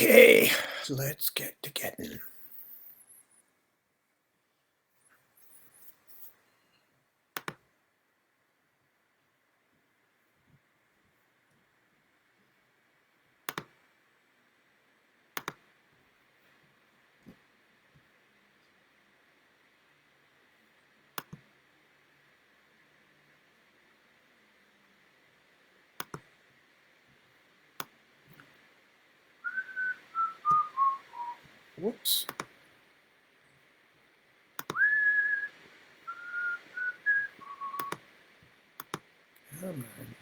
Okay, let's get to getting. Whoops. Come on.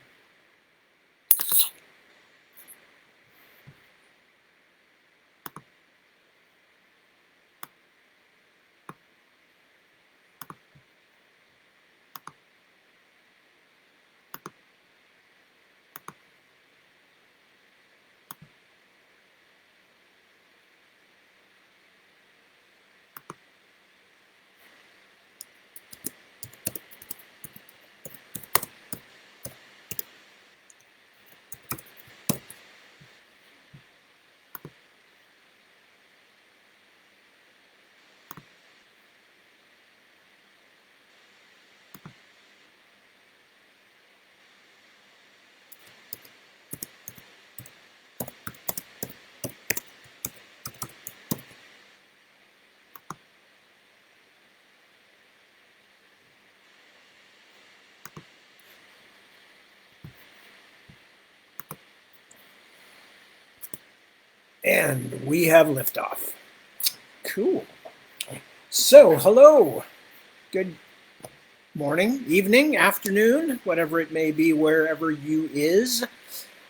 And we have liftoff. Cool. So, hello. Good morning, evening, afternoon, whatever it may be, wherever you is.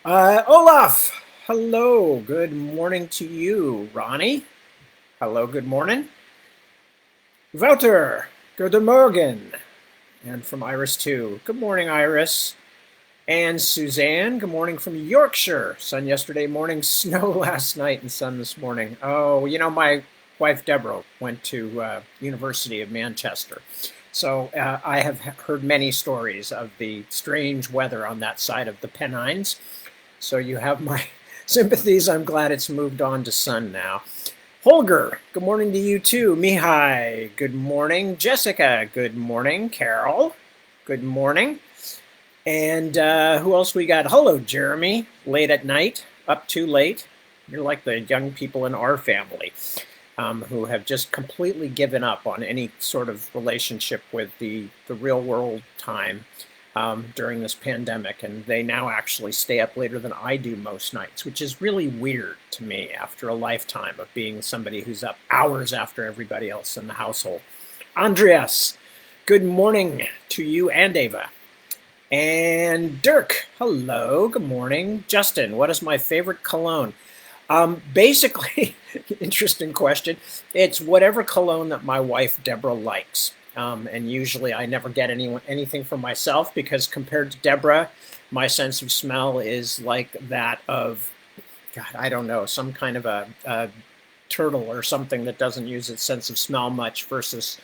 Olaf, hello. Good morning to you. Ronnie, hello. Good morning. Wouter, good morgen. And from Iris too. Good morning, Iris. And Suzanne, good morning from Yorkshire. Sun yesterday morning, snow last night, and sun this morning. Oh, you know, my wife Deborah went to University of Manchester. So I have heard many stories of the strange weather on that side of the Pennines. So you have my sympathies. I'm glad it's moved on to sun now. Holger, good morning to you too. Mihai, good morning. Jessica, good morning. Carol, good morning. And who else we got? Hello, Jeremy. Late at night, up too late. You're like the young people in our family who have just completely given up on any sort of relationship with the real world time during this pandemic. And they now actually stay up later than I do most nights, which is really weird to me after a lifetime of being somebody who's up hours after everybody else in the household. Andreas, good morning to you and Ava. And Dirk, hello, good morning. Justin, what is my favorite cologne? Basically, interesting question. It's whatever cologne that my wife Deborah likes. And usually I never get anything for myself because compared to Deborah, my sense of smell is like that of, God, I don't know, some kind of a turtle or something that doesn't use its sense of smell much versus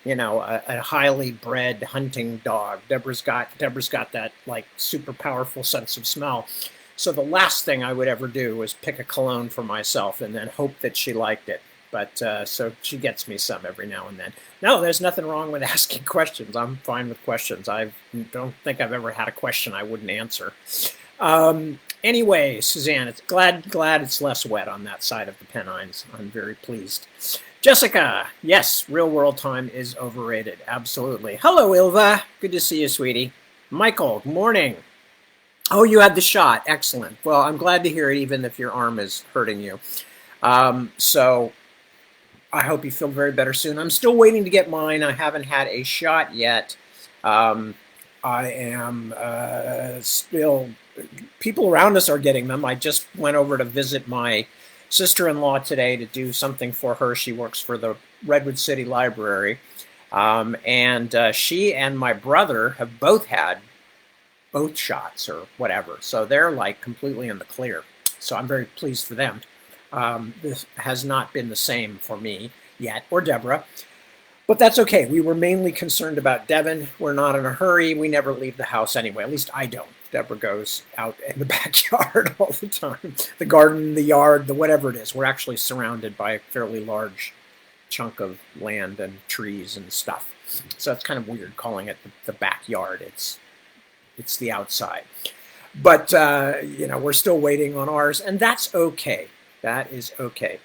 a highly bred hunting dog. Deborah's got that like super powerful sense of smell. So the last thing I would ever do was pick a cologne for myself and then hope that she liked it. But so she gets me some every now and then. No, there's nothing wrong with asking questions. I'm fine with questions. I don't think I've ever had a question I wouldn't answer. Anyway, Suzanne, it's glad it's less wet on that side of the Pennines. I'm very pleased. Jessica, yes, real world time is overrated. Absolutely. Hello, Ilva. Good to see you, sweetie. Michael, good morning. Oh, you had the shot. Excellent. Well, I'm glad to hear it, even if your arm is hurting you. So I hope you feel very better soon. I'm still waiting to get mine. I haven't had a shot yet. I am still, people around us are getting them. I just went over to visit my sister-in-law today to do something for her. She works for the Redwood City Library. And she and my brother have both had both shots or whatever. So they're like completely in the clear. So I'm very pleased for them. This has not been the same for me yet, or Deborah. But that's okay. We were mainly concerned about Devin. We're not in a hurry. We never leave the house anyway. At least I don't. Deborah goes out in the backyard all the time. The garden, the yard, the whatever it is. We're actually surrounded by a fairly large chunk of land and trees and stuff. So it's kind of weird calling it the backyard. It's the outside. But, we're still waiting on ours, and that's okay. That is okay.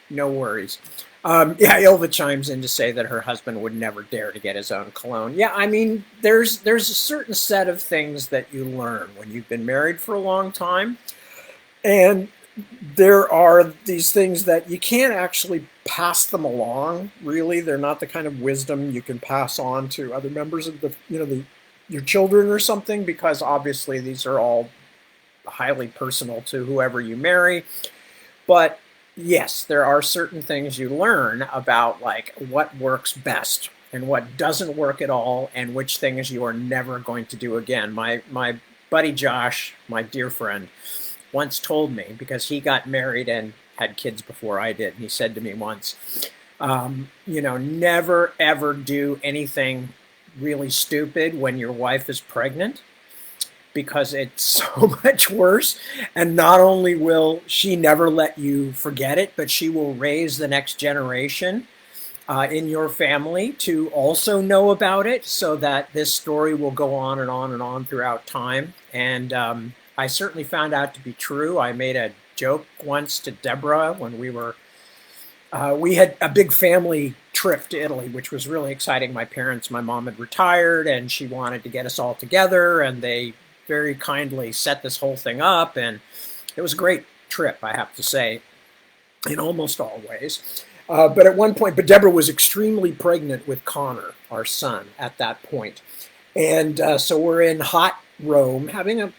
No worries. Ilva chimes in to say that her husband would never dare to get his own cologne. Yeah, I mean, there's a certain set of things that you learn when you've been married for a long time. And there are these things that you can't actually pass them along, really. They're not the kind of wisdom you can pass on to other members of your children or something, because obviously these are all highly personal to whoever you marry. But yes, there are certain things you learn about, like what works best and what doesn't work at all, and which things you are never going to do again. My buddy Josh, my dear friend, once told me, because he got married and had kids before I did, and he said to me once, never ever do anything really stupid when your wife is pregnant, because it's so much worse. And not only will she never let you forget it, but she will raise the next generation in your family to also know about it, so that this story will go on and on and on throughout time. And I certainly found out to be true. I made a joke once to Deborah when we had a big family trip to Italy, which was really exciting. My mom had retired, and she wanted to get us all together, and they very kindly set this whole thing up, and it was a great trip, I have to say, in almost all ways. But Deborah was extremely pregnant with Connor, our son, at that point. And so we're in hot Rome having a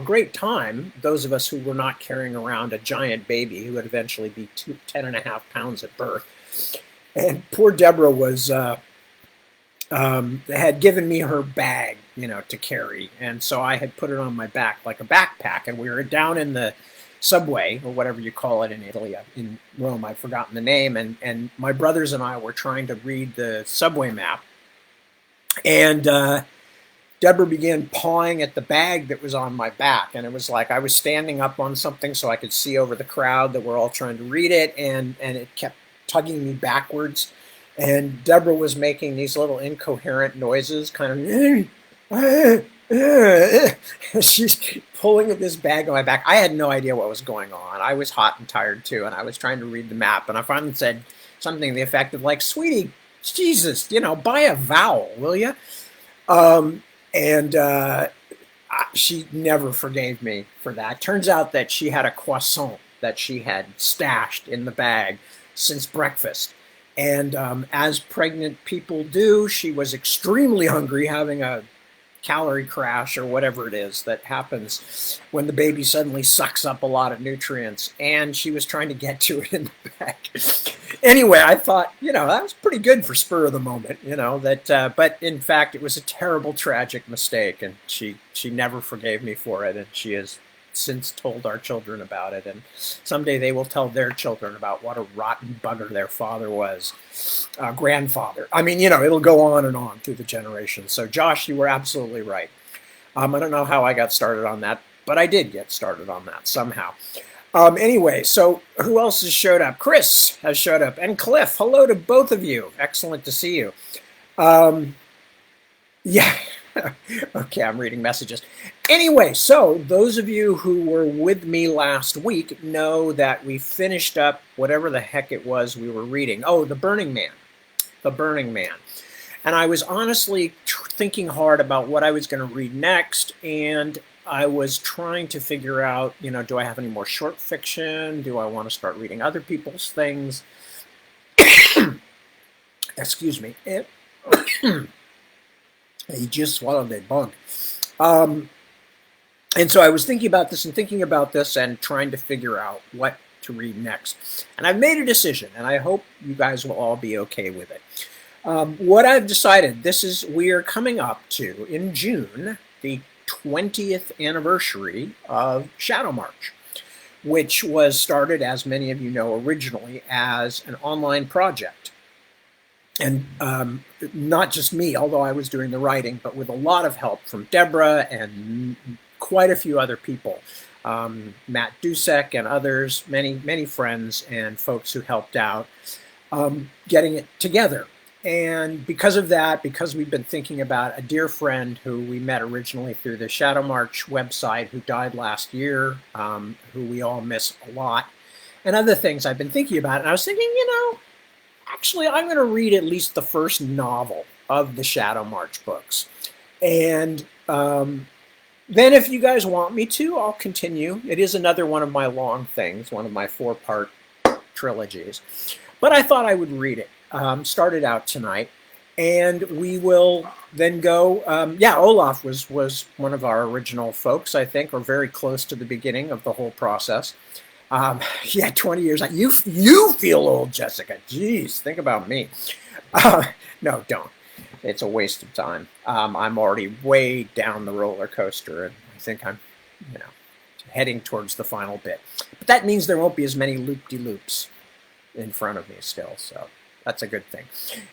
great time. Those of us who were not carrying around a giant baby who would eventually be 10.5 pounds at birth. And poor Deborah had given me her bag, to carry. And so I had put it on my back like a backpack, and we were down in the subway, or whatever you call it in Italy. In Rome, I've forgotten the name, and my brothers and I were trying to read the subway map, and Deborah began pawing at the bag that was on my back, and it was like I was standing up on something so I could see over the crowd that were all trying to read it, and it kept tugging me backwards, and Deborah was making these little incoherent noises, kind of she's pulling at this bag on my back. I had no idea what was going on. I was hot and tired too, and I was trying to read the map, and I finally said something to the effect of, like, "Sweetie, Jesus, buy a vowel, will you?" She never forgave me for that. Turns out that she had a croissant that she had stashed in the bag since breakfast. And as pregnant people do, she was extremely hungry, having a calorie crash or whatever it is that happens when the baby suddenly sucks up a lot of nutrients. And she was trying to get to it in the bag. Anyway, I thought, that was pretty good for spur of the moment, but in fact, it was a terrible, tragic mistake. And she never forgave me for it. And she has since told our children about it, and someday they will tell their children about what a rotten bugger their father was, grandfather. I mean, it'll go on and on through the generations. So Josh, you were absolutely right. I don't know how I got started on that, but I did get started on that somehow. Anyway, so who else has showed up? Chris has showed up, and Cliff. Hello to both of you. Excellent to see you. Yeah. Okay, I'm reading messages. Anyway, so those of you who were with me last week know that we finished up whatever the heck it was we were reading. Oh, The Burning Man. The Burning Man. And I was honestly thinking hard about what I was going to read next, and I was trying to figure out, do I have any more short fiction? Do I want to start reading other people's things? Excuse me. He just swallowed a bug. And so I was thinking about this and trying to figure out what to read next. And I've made a decision, and I hope you guys will all be okay with it. What I've decided, we are coming up to, in June, the 20th anniversary of Shadowmarch, which was started, as many of you know, originally as an online project. And not just me, although I was doing the writing, but with a lot of help from Deborah and quite a few other people. Matt Dusek and others, many friends and folks who helped out getting it together. And because of that, because we've been thinking about a dear friend who we met originally through the Shadowmarch website, who died last year, who we all miss a lot, and other things I've been thinking about. And I was thinking, actually, I'm going to read at least the first novel of the Shadowmarch books. And then if you guys want me to, I'll continue. It is another one of my long things, one of my 4-part trilogies. But I thought I would read it. Started out tonight. And we will then go, Olaf was one of our original folks, I think, or very close to the beginning of the whole process. 20 years. You feel old, Jessica. Jeez, think about me. No, don't. It's a waste of time. I'm already way down the roller coaster, and I think I'm, heading towards the final bit. But that means there won't be as many loop-de-loops in front of me still, so that's a good thing.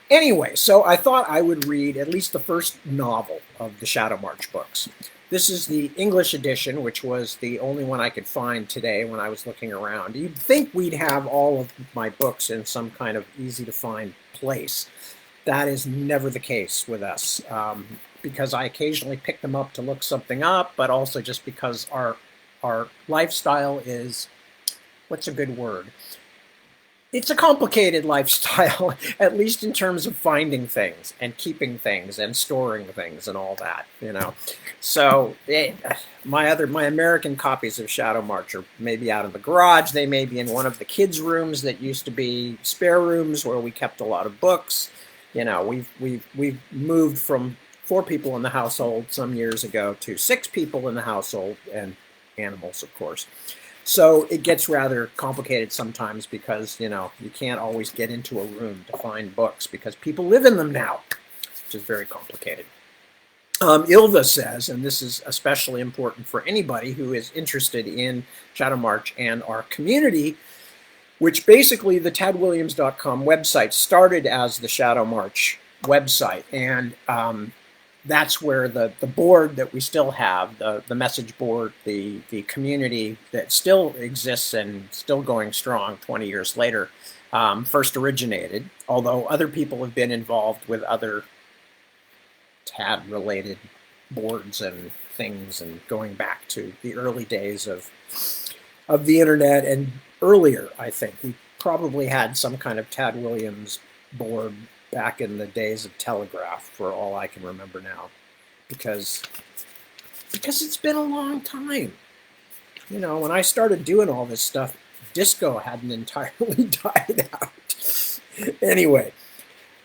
Anyway, so I thought I would read at least the first novel of the Shadowmarch books. This is the English edition, which was the only one I could find today when I was looking around. You'd think we'd have all of my books in some kind of easy-to-find place. That is never the case with us, because I occasionally pick them up to look something up, but also just because our lifestyle is, what's a good word? It's a complicated lifestyle, at least in terms of finding things and keeping things and storing things and all that, So my American copies of Shadowmarch are maybe out in the garage. They may be in one of the kids' rooms that used to be spare rooms where we kept a lot of books. We've moved from 4 people in the household some years ago to 6 people in the household, and animals, of course. So it gets rather complicated sometimes because, you can't always get into a room to find books because people live in them now, which is very complicated. Ilva says, and this is especially important for anybody who is interested in Shadowmarch and our community, which basically the tadwilliams.com website started as the Shadowmarch website. And that's where the board that we still have, the message board, the community that still exists and still going strong 20 years later, first originated, although other people have been involved with other TAD-related boards and things, and going back to the early days of the internet and earlier, I think. We probably had some kind of Tad Williams board back in the days of Telegraph, for all I can remember now, because it's been a long time. When I started doing all this stuff, disco hadn't entirely died out. Anyway,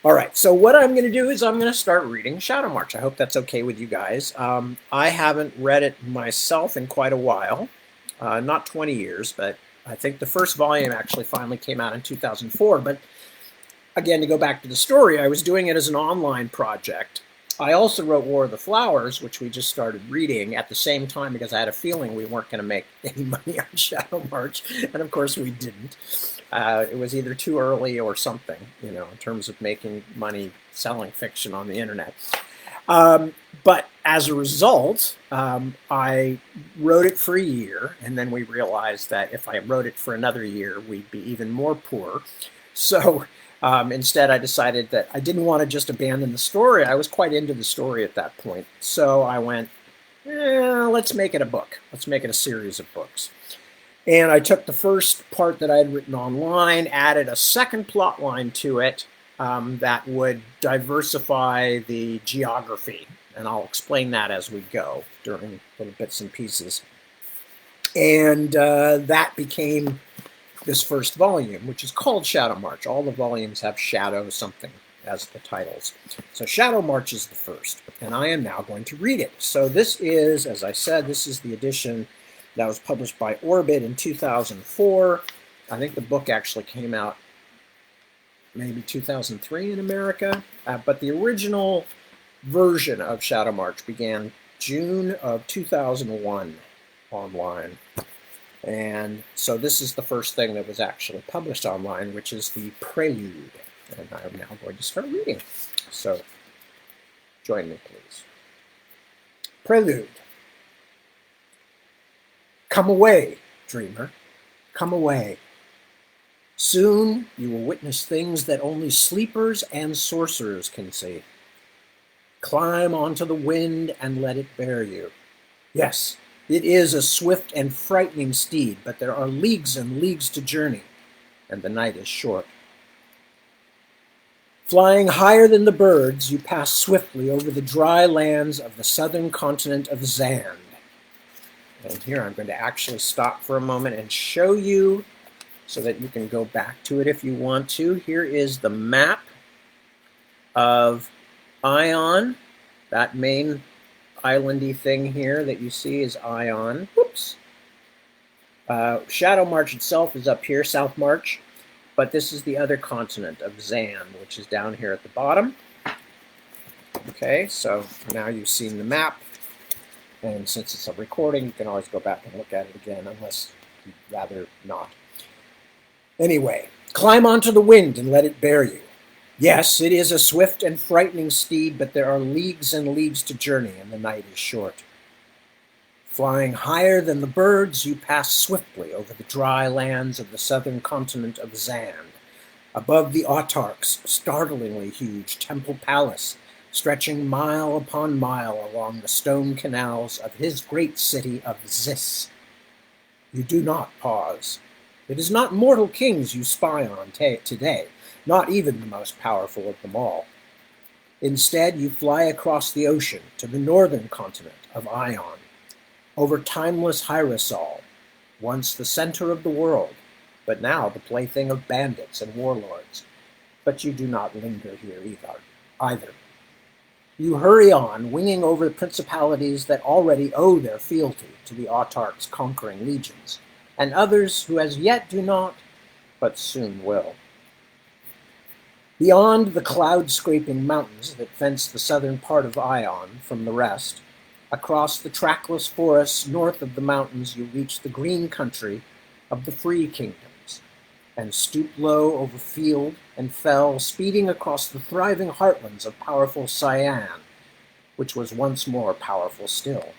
all right, so what I'm going to do is I'm going to start reading Shadowmarch. I hope that's okay with you guys. I haven't read it myself in quite a while, not 20 years, but I think the first volume actually finally came out in 2004, but again, to go back to the story, I was doing it as an online project. I also wrote War of the Flowers, which we just started reading at the same time because I had a feeling we weren't going to make any money on Shadowmarch, and of course we didn't. It was either too early or something, in terms of making money selling fiction on the internet. But as a result, I wrote it for a year, and then we realized that if I wrote it for another year, we'd be even more poor. So instead, I decided that I didn't want to just abandon the story. I was quite into the story at that point. So I went, let's make it a book. Let's make it a series of books. And I took the first part that I had written online, added a second plot line to it that would diversify the geography. And I'll explain that as we go during little bits and pieces. And that became this first volume, which is called Shadowmarch. All the volumes have Shadow something as the titles. So Shadowmarch is the first, and I am now going to read it. So this is, as I said, this is the edition that was published by Orbit in 2004. I think the book actually came out maybe 2003 in America, but the original version of Shadowmarch began June of 2001 online. And so this is the first thing that was actually published online, which is the Prelude. And I'm now going to start reading. So join me, please. Prelude. Come away, dreamer. Come away. Soon you will witness things that only sleepers and sorcerers can see. Climb onto the wind and let it bear you. Yes, it is a swift and frightening steed, but there are leagues and leagues to journey, and the night is short. Flying higher than the birds, you pass swiftly over the dry lands of the southern continent of Zand. And here I'm going to actually stop for a moment and show you so that you can go back to it if you want to. Here is the map of Ion. That main islandy thing here that you see is Ion. Whoops. Shadowmarch itself is up here, Southmarch. But this is the other continent of Zand, which is down here at the bottom. Okay, so now you've seen the map. And since it's a recording, you can always go back and look at it again, unless you'd rather not. Anyway, climb onto the wind and let it bear you. Yes, it is a swift and frightening steed, but there are leagues and leagues to journey, and the night is short. Flying higher than the birds, you pass swiftly over the dry lands of the southern continent of Zand, above the autarch's startlingly huge temple palace, stretching mile upon mile along the stone canals of his great city of Zis. You do not pause. It is not mortal kings you spy on today, not even the most powerful of them all. Instead, you fly across the ocean to the northern continent of Ion, over timeless Hyrosol, once the center of the world, but now the plaything of bandits and warlords. But you do not linger here either. You hurry on, winging over the principalities that already owe their fealty to the autarch's conquering legions, and others who as yet do not, but soon will. Beyond the cloud-scraping mountains that fence the southern part of Ion from the rest, across the trackless forests north of the mountains, you reach the green country of the Free Kingdoms, and stoop low over field and fell, speeding across the thriving heartlands of powerful Cyan, which was once more powerful still.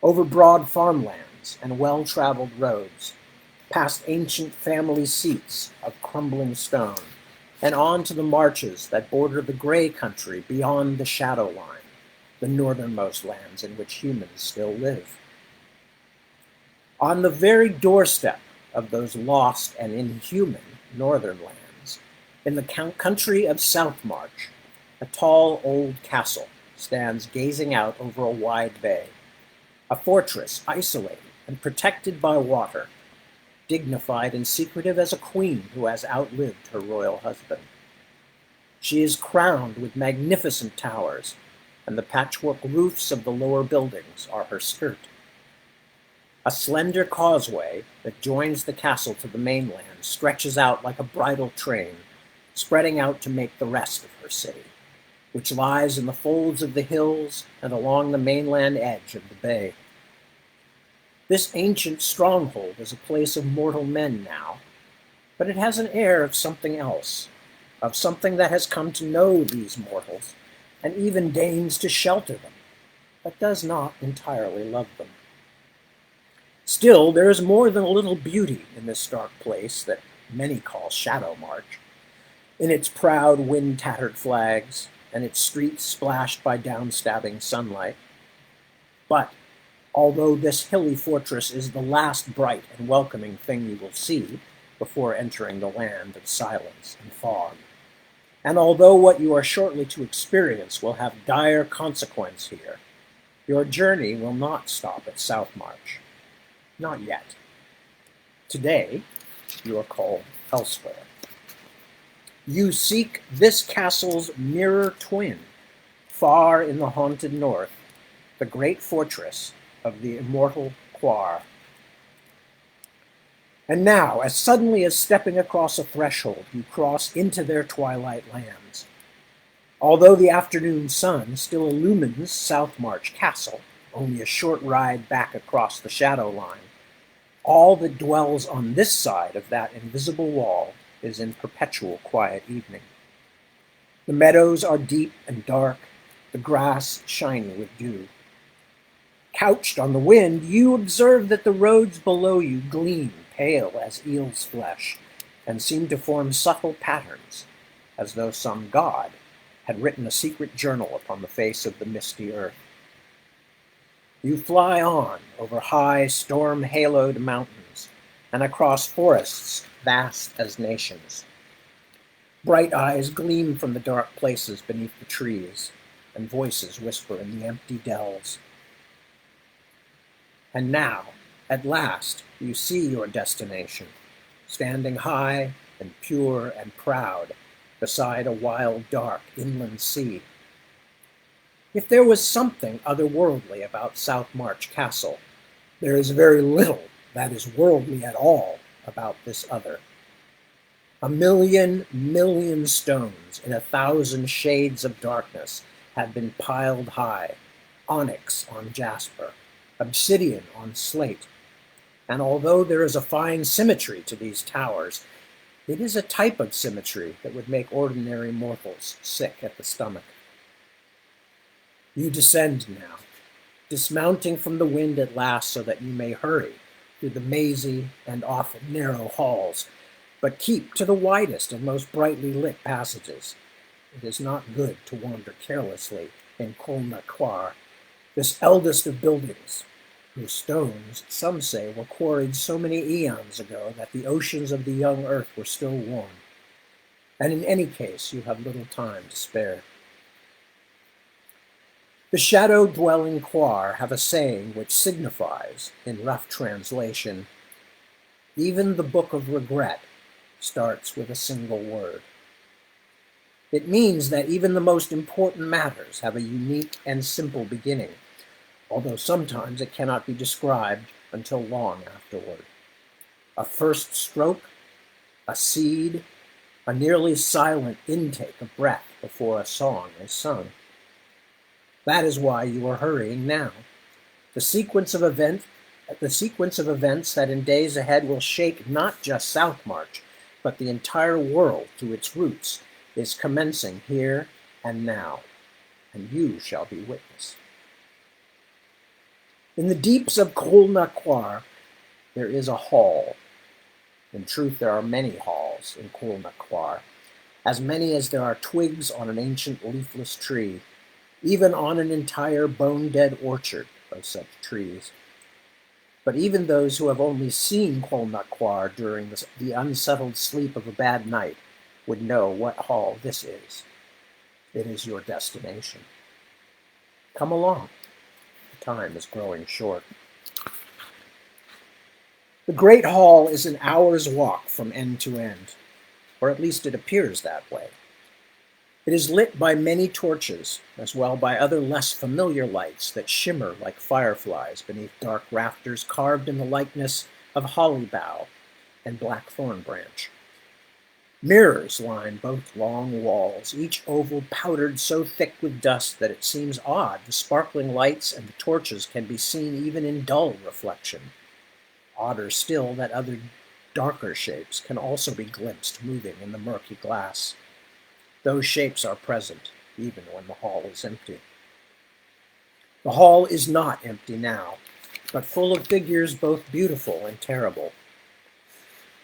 Over broad farmlands and well-traveled roads, past ancient family seats of crumbling stone, and on to the marches that border the gray country beyond the shadow line, the northernmost lands in which humans still live. On the very doorstep of those lost and inhuman northern lands, in the country of Southmarch, a tall old castle stands gazing out over a wide bay, a fortress isolated and protected by water, dignified and secretive as a queen who has outlived her royal husband. She is crowned with magnificent towers, and the patchwork roofs of the lower buildings are her skirt. A slender causeway that joins the castle to the mainland stretches out like a bridal train, spreading out to make the rest of her city, which lies in the folds of the hills and along the mainland edge of the bay. This ancient stronghold is a place of mortal men now, but it has an air of something else, of something that has come to know these mortals, and even deigns to shelter them, but does not entirely love them. Still, there is more than a little beauty in this dark place that many call Shadowmarch, in its proud wind-tattered flags, and its streets splashed by downstabbing sunlight. But although this hilly fortress is the last bright and welcoming thing you will see before entering the land of silence and fog, and although what you are shortly to experience will have dire consequence here, your journey will not stop at Southmarch. Not yet. Today, you are called elsewhere. You seek this castle's mirror twin, far in the haunted north, the great fortress of the immortal Quar. And now, as suddenly as stepping across a threshold, you cross into their twilight lands. Although the afternoon sun still illumines Southmarch Castle, only a short ride back across the shadow line, all that dwells on this side of that invisible wall is in perpetual quiet evening. The meadows are deep and dark, the grass shiny with dew. Couched on the wind, you observe that the roads below you gleam pale as eel's flesh, and seem to form subtle patterns, as though some god had written a secret journal upon the face of the misty earth. You fly on over high, storm-haloed mountains, and across forests vast as nations. Bright eyes gleam from the dark places beneath the trees, and voices whisper in the empty dells. And now, at last, you see your destination, standing high and pure and proud beside a wild, dark inland sea. If there was something otherworldly about Southmarch Castle, there is very little that is worldly at all about this other. A million stones in 1,000 shades of darkness have been piled high, onyx on jasper, obsidian on slate, and although there is a fine symmetry to these towers, it is a type of symmetry that would make ordinary mortals sick at the stomach. You descend now, dismounting from the wind at last so that you may hurry through the mazy and often narrow halls, but keep to the widest and most brightly lit passages. It is not good to wander carelessly in Cologne, this eldest of buildings, whose stones, some say, were quarried so many eons ago that the oceans of the young earth were still warm. And in any case, you have little time to spare. The shadow-dwelling Quar have a saying which signifies, in rough translation, even the book of regret starts with a single word. It means that even the most important matters have a unique and simple beginning, although sometimes it cannot be described until long afterward. A first stroke, a seed, a nearly silent intake of breath before a song is sung. That is why you are hurrying now. The sequence of events that in days ahead will shake not just Southmarch, but the entire world to its roots, is commencing here and now, and you shall be witness. In the deeps of Cologne there is a hall. In truth, there are many halls in Cologne, as many as there are twigs on an ancient leafless tree, even on an entire bone-dead orchard of such trees. But even those who have only seen Cologne during the unsettled sleep of a bad night would know what hall this is. It is your destination. Come along. The time is growing short. The Great Hall is an hour's walk from end to end, or at least it appears that way. It is lit by many torches, as well by other less familiar lights that shimmer like fireflies beneath dark rafters carved in the likeness of holly bough and blackthorn branch. Mirrors line both long walls, each oval powdered so thick with dust that it seems odd the sparkling lights and the torches can be seen even in dull reflection. Odder still that other darker shapes can also be glimpsed moving in the murky glass. Those shapes are present, even when the hall is empty. The hall is not empty now, but full of figures both beautiful and terrible.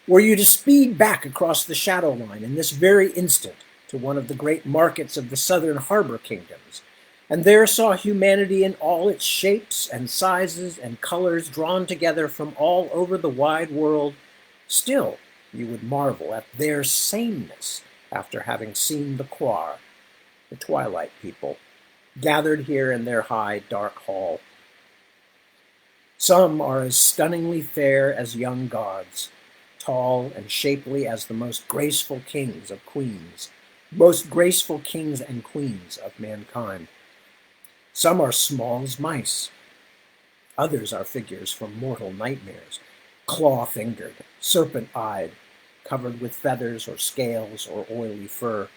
Were you to speed back across the shadow line in this very instant to one of the great markets of the southern harbor kingdoms, and there saw humanity in all its shapes and sizes and colors drawn together from all over the wide world, still you would marvel at their sameness after having seen the Quar, the twilight people, gathered here in their high, dark hall. Some are as stunningly fair as young gods, tall and shapely as the most graceful kings and queens of mankind. Some are small as mice. Others are figures from mortal nightmares, claw-fingered, serpent-eyed, covered with feathers or scales or oily fur.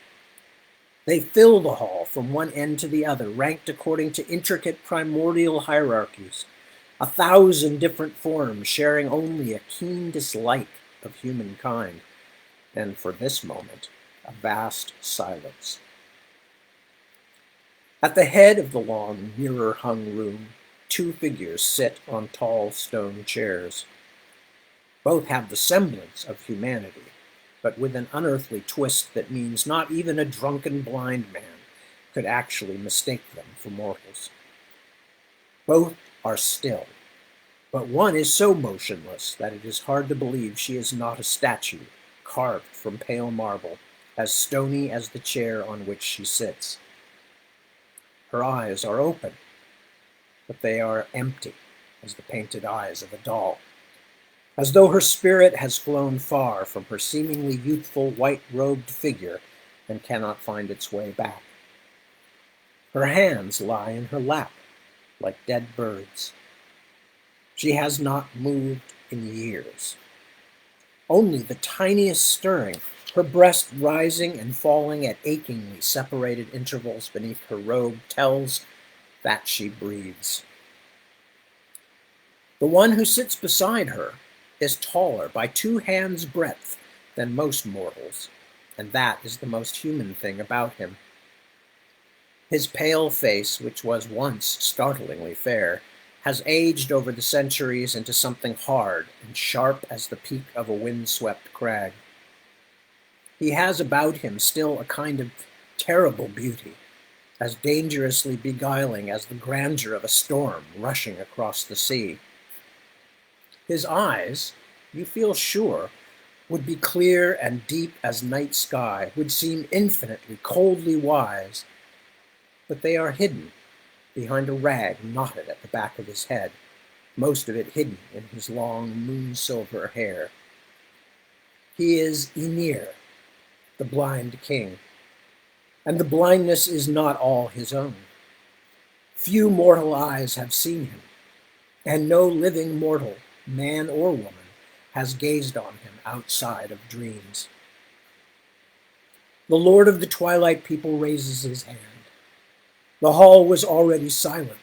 They fill the hall from one end to the other, ranked according to intricate primordial hierarchies, 1,000 different forms sharing only a keen dislike of humankind. and for this moment, a vast silence. At the head of the long, mirror-hung room, two figures sit on tall stone chairs. Both have the semblance of humanity, but with an unearthly twist that means not even a drunken blind man could actually mistake them for mortals. Both are still, but one is so motionless that it is hard to believe she is not a statue carved from pale marble, as stony as the chair on which she sits. Her eyes are open, but they are empty as the painted eyes of a doll, as though her spirit has flown far from her seemingly youthful white-robed figure and cannot find its way back. Her hands lie in her lap, like dead birds. She has not moved in years. Only the tiniest stirring, her breast rising and falling at achingly separated intervals beneath her robe, tells that she breathes. The one who sits beside her is taller by 2 hands' breadth than most mortals, and that is the most human thing about him. His pale face, which was once startlingly fair, has aged over the centuries into something hard and sharp as the peak of a wind-swept crag. He has about him still a kind of terrible beauty, as dangerously beguiling as the grandeur of a storm rushing across the sea. His eyes, you feel sure, would be clear and deep as night sky, would seem infinitely, coldly wise, but they are hidden behind a rag knotted at the back of his head, most of it hidden in his long moon-silver hair. He is Ymir, the blind king, and the blindness is not all his own. Few mortal eyes have seen him, and no living mortal, man or woman, has gazed on him outside of dreams. The Lord of the Twilight People raises his hand. The hall was already silent,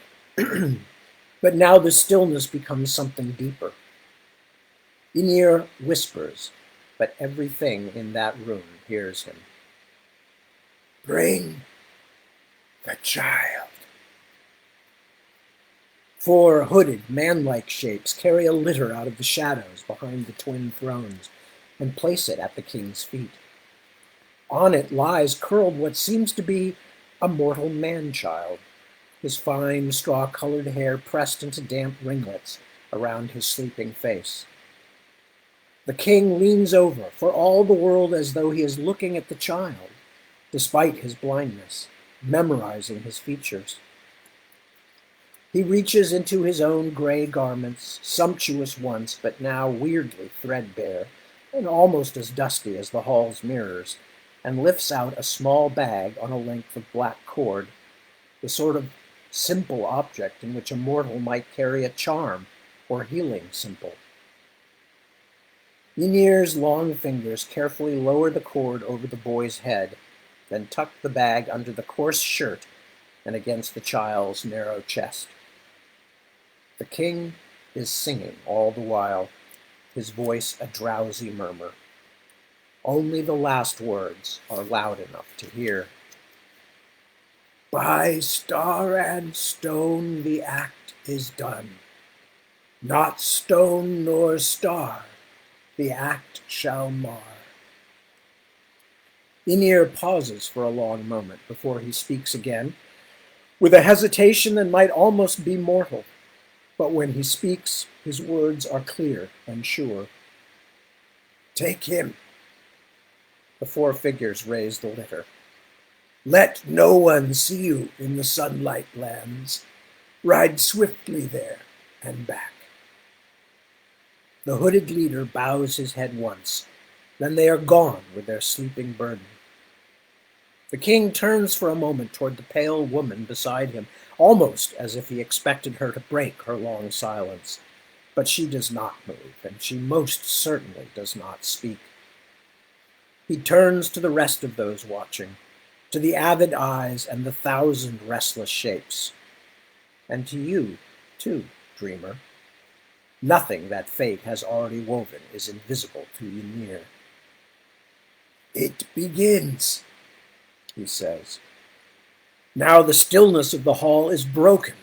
but now the stillness becomes something deeper. Ymir whispers, but everything in that room hears him. Bring the child. 4 hooded, man-like shapes carry a litter out of the shadows behind the twin thrones and place it at the king's feet. On it lies curled what seems to be a mortal man-child, his fine straw-colored hair pressed into damp ringlets around his sleeping face. The king leans over, for all the world as though he is looking at the child, despite his blindness, memorizing his features. He reaches into his own gray garments, sumptuous once, but now weirdly threadbare, and almost as dusty as the hall's mirrors, and lifts out a small bag on a length of black cord, the sort of simple object in which a mortal might carry a charm or healing symbol. Ymir's long fingers carefully lower the cord over the boy's head, then tuck the bag under the coarse shirt and against the child's narrow chest. The king is singing all the while, his voice a drowsy murmur. Only the last words are loud enough to hear. By star and stone the act is done. Not stone nor star the act shall mar. Ymir pauses for a long moment before he speaks again, with a hesitation that might almost be mortal. But when he speaks, his words are clear and sure. Take him. The 4 figures raise the litter. Let no one see you in the sunlight lands. Ride swiftly there and back. The hooded leader bows his head once, then they are gone with their sleeping burden. The king turns for a moment toward the pale woman beside him, almost as if he expected her to break her long silence. But she does not move, and she most certainly does not speak. He turns to the rest of those watching, to the avid eyes and the 1,000 restless shapes. And to you, too, dreamer. Nothing that fate has already woven is invisible to Ymir. "It begins," he says. Now the stillness of the hall is broken.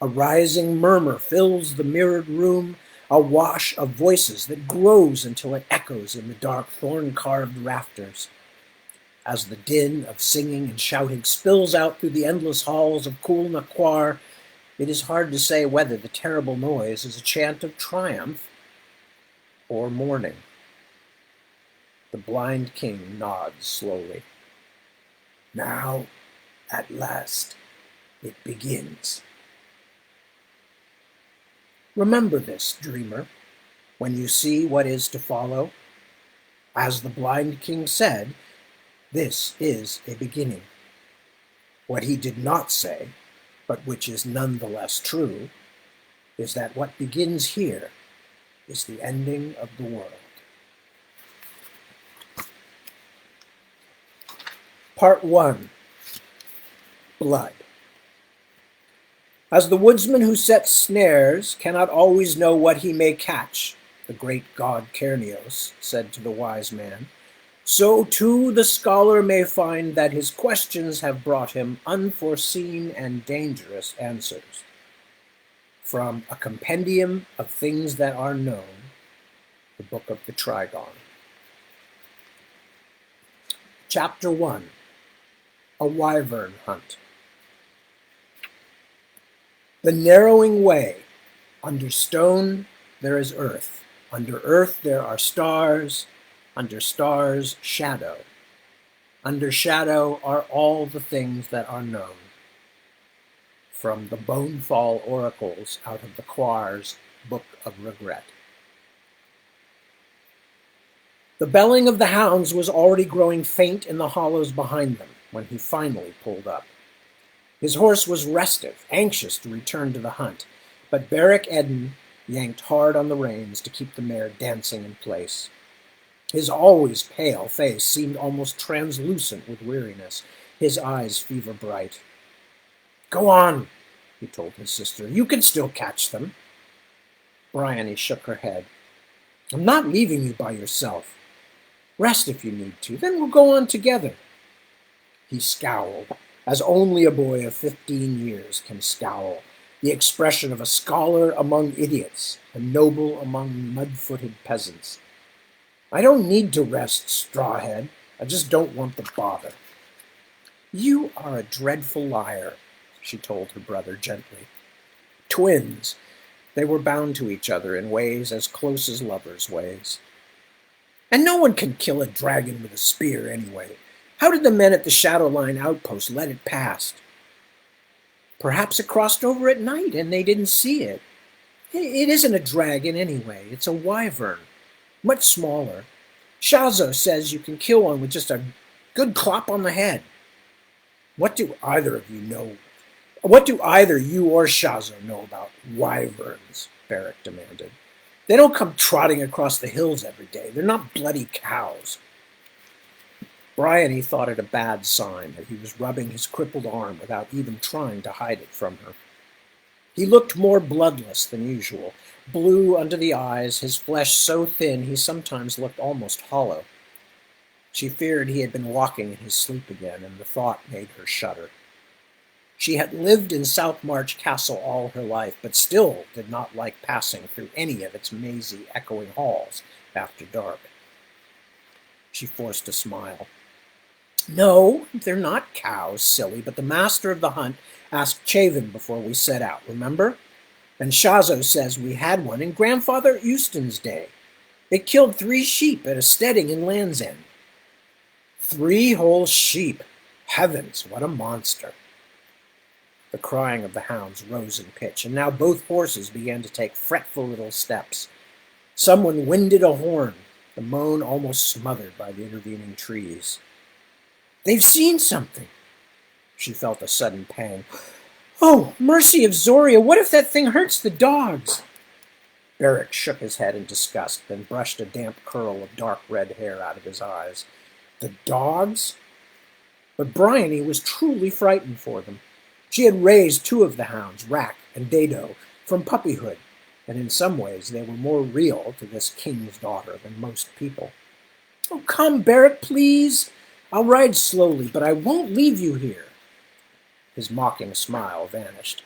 A rising murmur fills the mirrored room, a wash of voices that grows until it echoes in the dark thorn-carved rafters. As the din of singing and shouting spills out through the endless halls of Cool-Naquar, it is hard to say whether the terrible noise is a chant of triumph or mourning. The blind king nods slowly. Now, at last, it begins. Remember this, dreamer, when you see what is to follow. As the blind king said, this is a beginning. What he did not say, but which is nonetheless true, is that what begins here is the ending of the world. Part 1. Blood. As the woodsman who sets snares cannot always know what he may catch, the great god Cernios said to the wise man, so too the scholar may find that his questions have brought him unforeseen and dangerous answers. From A Compendium of Things That Are Known, the Book of the Trigon. Chapter 1. A Wyvern Hunt. The narrowing way. Under stone there is earth. Under earth there are stars. Under stars, shadow. Under shadow are all the things that are known. From the Bonefall Oracles out of the Quar's Book of Regret. The belling of the hounds was already growing faint in the hollows behind them when he finally pulled up. His horse was restive, anxious to return to the hunt, but Beric Eden yanked hard on the reins to keep the mare dancing in place. His always pale face seemed almost translucent with weariness, his eyes fever-bright. "Go on," he told his sister. "You can still catch them." Bryony shook her head. "I'm not leaving you by yourself. Rest if you need to, then we'll go on together." He scowled, as only a boy of 15 years can scowl, the expression of a scholar among idiots, a noble among mud-footed peasants. "I don't need to rest, Strawhead. I just don't want the bother." "You are a dreadful liar," she told her brother gently. Twins, they were bound to each other in ways as close as lovers' ways. "And no one can kill a dragon with a spear anyway. How did the men at the Shadowline outpost let it past?" "Perhaps it crossed over at night and they didn't see it. It isn't a dragon anyway. It's a wyvern. Much smaller. Shazo says you can kill one with just a good clop on the head." What do either of you know? What do either you or Shazo know about wyverns?" Beric demanded. "They don't come trotting across the hills every day. They're not bloody cows." Bryony thought it a bad sign that he was rubbing his crippled arm without even trying to hide it from her. He looked more bloodless than usual, blue under the eyes, his flesh so thin he sometimes looked almost hollow. She feared he had been walking in his sleep again, and the thought made her shudder. She had lived in Southmarch Castle all her life, but still did not like passing through any of its mazy, echoing halls after dark. She forced a smile. "No, they're not cows, silly, but the master of the hunt asked Chavin before we set out, remember? And Shazo says we had one in Grandfather Euston's day. It killed 3 sheep at a steading in Land's End." 3 whole sheep! Heavens, what a monster! The crying of the hounds rose in pitch, and now both horses began to take fretful little steps. Someone winded a horn, the moan almost smothered by the intervening trees. "They've seen something." She felt a sudden pang. "Oh, mercy of Zoria, what if that thing hurts the dogs?" Beric shook his head in disgust, then brushed a damp curl of dark red hair out of his eyes. The dogs? But Bryony was truly frightened for them. She had raised 2 of the hounds, Rack and Dado, from puppyhood, and in some ways they were more real to this king's daughter than most people. Oh, come, Barrack, please. I'll ride slowly, but I won't leave you here. His mocking smile vanished.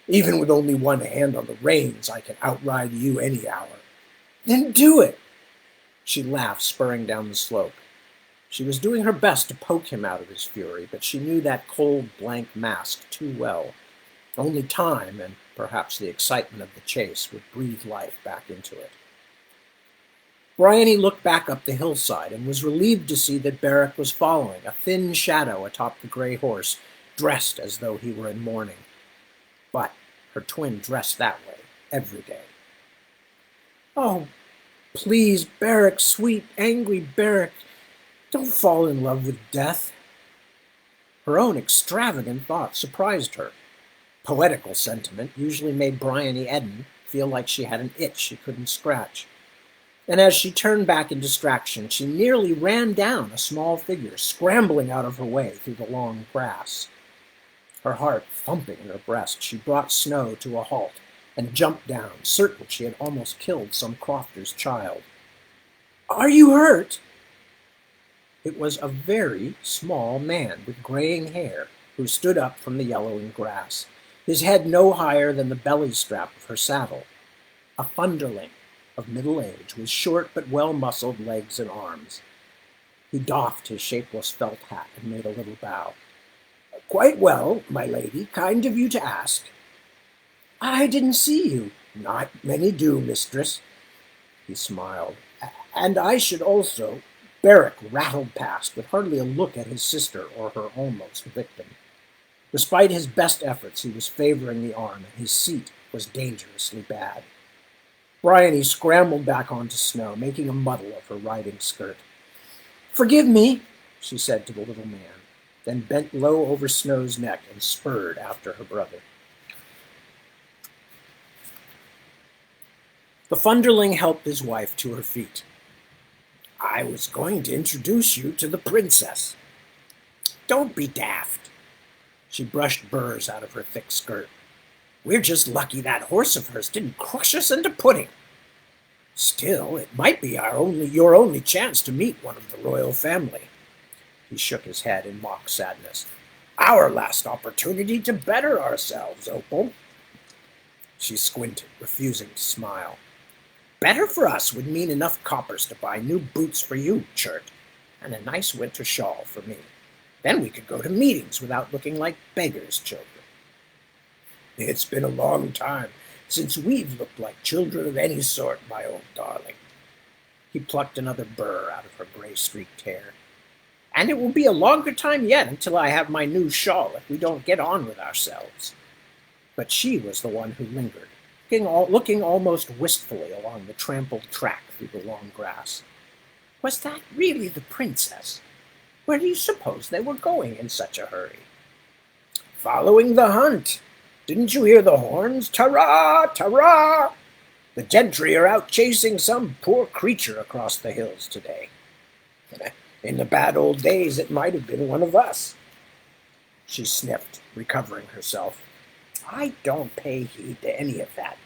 Even with only one hand on the reins, I can outride you any hour. Then do it. She laughed, spurring down the slope. She was doing her best to poke him out of his fury, but she knew that cold, blank mask too well. Only time, and perhaps the excitement of the chase, would breathe life back into it. Bryony looked back up the hillside and was relieved to see that Barrack was following, a thin shadow atop the gray horse, dressed as though he were in mourning. But her twin dressed that way every day. Oh, please, Barrack, sweet, angry Barrack, don't fall in love with death. Her own extravagant thought surprised her. Poetical sentiment usually made Bryony Eden feel like she had an itch she couldn't scratch. And as she turned back in distraction, she nearly ran down a small figure, scrambling out of her way through the long grass. Her heart thumping in her breast, she brought Snow to a halt and jumped down, certain she had almost killed some crofter's child. Are you hurt? It was a very small man with graying hair who stood up from the yellowing grass, his head no higher than the belly strap of her saddle. A thunderling of middle age, with short but well-muscled legs and arms. He doffed his shapeless felt hat and made a little bow. Quite well, my lady. Kind of you to ask. I didn't see you. Not many do, mistress. He smiled. And I should also. Barrack rattled past with hardly a look at his sister or her almost victim. Despite his best efforts, he was favoring the arm, and his seat was dangerously bad. Bryony scrambled back onto Snow, making a muddle of her riding skirt. Forgive me, she said to the little man, then bent low over Snow's neck and spurred after her brother. The Thunderling helped his wife to her feet. I was going to introduce you to the princess. Don't be daft. She brushed burrs out of her thick skirt. We're just lucky that horse of hers didn't crush us into pudding. Still, it might be your only chance to meet one of the royal family. He shook his head in mock sadness. Our last opportunity to better ourselves, Opal. She squinted, refusing to smile. Better for us would mean enough coppers to buy new boots for you, Chert, and a nice winter shawl for me. Then we could go to meetings without looking like beggars' children. It's been a long time since we've looked like children of any sort, my old darling. He plucked another burr out of her gray-streaked hair. And it will be a longer time yet until I have my new shawl if we don't get on with ourselves. But she was the one who lingered, looking almost wistfully along the trampled track through the long grass. Was that really the princess? Where do you suppose they were going in such a hurry? Following the hunt. Didn't you hear the horns? Ta-ra! Ta-ra! The gentry are out chasing some poor creature across the hills today. In the bad old days, it might have been one of us. She sniffed, recovering herself. I don't pay heed to any of that.